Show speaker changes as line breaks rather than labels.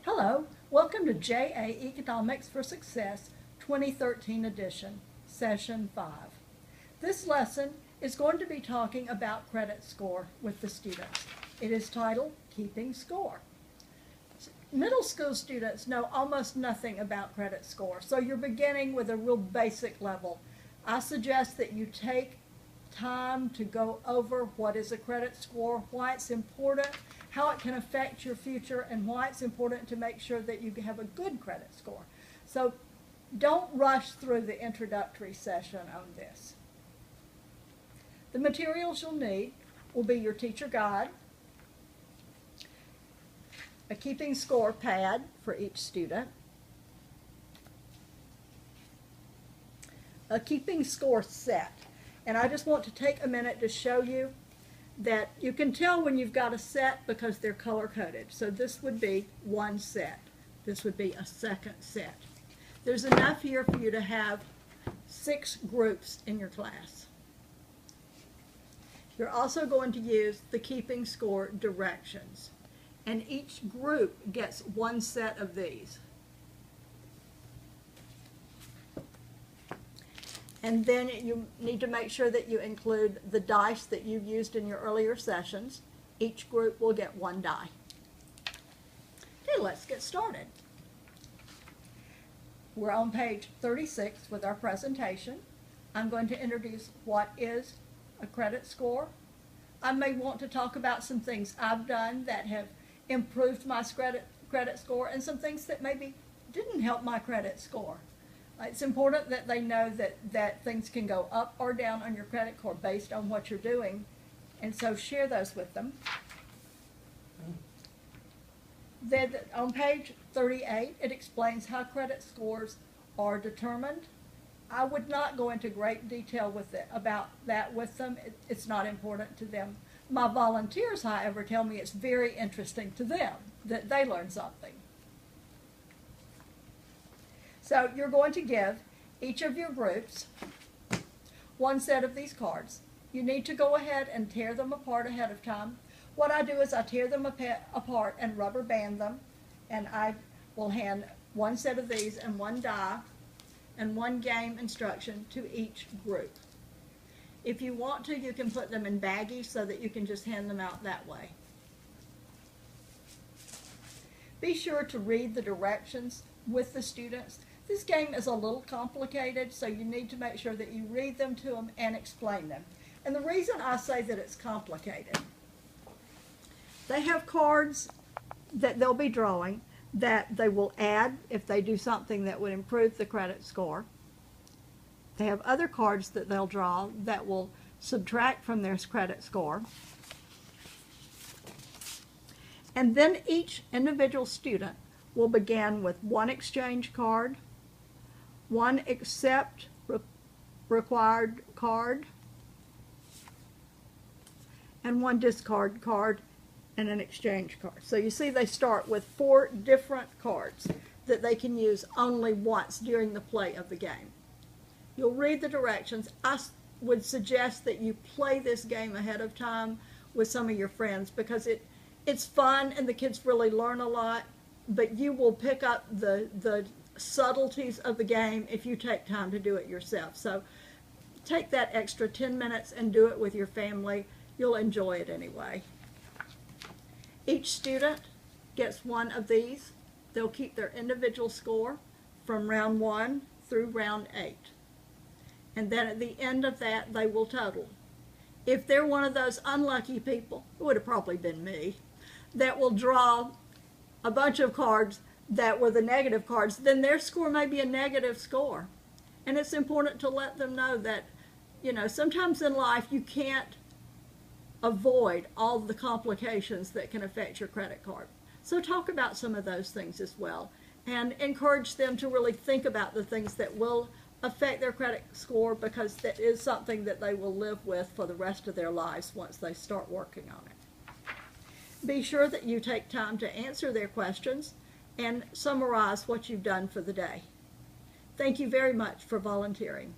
Hello, welcome to JA Economics for Success 2013 edition, Session 5. This lesson is going to be talking about credit score with the students. It is titled Keeping Score. Middle school students know almost nothing about credit score, so you're beginning with a real basic level. I suggest that you take time to go over what is a credit score, why it's important, how it can affect your future, and why it's important to make sure that you have a good credit score. So don't rush through the introductory session on this. The materials you'll need will be your teacher guide, a keeping score pad for each student, a keeping score set. And I just want to take a minute to show you that you can tell when you've got a set because they're color-coded. So this would be one set. This would be a second set. There's enough here for you to have 6 groups in your class. You're also going to use the keeping score directions. And each group gets one set of these. And then you need to make sure that you include the dice that you used in your earlier sessions. Each group will get 1 die. Okay, let's get started. We're on page 36 with our presentation. I'm going to introduce what is a credit score. I may want to talk about some things I've done that have improved my credit score and some things that maybe didn't help my credit score. It's important that they know that things can go up or down on your credit score based on what you're doing, and so share those with them. Then on page 38, it explains how credit scores are determined. I would not go into great detail about that with them. It's not important to them. My volunteers, however, tell me it's very interesting to them, that they learn something. So you're going to give each of your groups 1 set of these cards. You need to go ahead and tear them apart ahead of time. What I do is I tear them apart and rubber band them, and I will hand 1 set of these and 1 die and 1 game instruction to each group. If you want to, you can put them in baggies so that you can just hand them out that way. Be sure to read the directions with the students. This game is a little complicated, so you need to make sure that you read them to them and explain them. And the reason I say that it's complicated, they have cards that they'll be drawing that they will add if they do something that would improve the credit score. They have other cards that they'll draw that will subtract from their credit score. And then each individual student will begin with 1 exchange card, 1 accept required card, and 1 discard card and an exchange card. So you see they start with 4 different cards that they can use only once during the play of the game. You'll read the directions. I would suggest that you play this game ahead of time with some of your friends because it's fun and the kids really learn a lot, but you will pick up the subtleties of the game if you take time to do it yourself. So take that extra 10 minutes and do it with your family. You'll enjoy it anyway. Each student gets 1 of these. They'll keep their individual score from round 1 through round 8. And then at the end of that, they will total. If they're one of those unlucky people, it would have probably been me, that will draw a bunch of cards that were the negative cards, then their score may be a negative score. And it's important to let them know that, sometimes in life you can't avoid all the complications that can affect your credit card. So talk about some of those things as well and encourage them to really think about the things that will affect their credit score, because that is something that they will live with for the rest of their lives once they start working on it. Be sure that you take time to answer their questions and summarize what you've done for the day. Thank you very much for volunteering.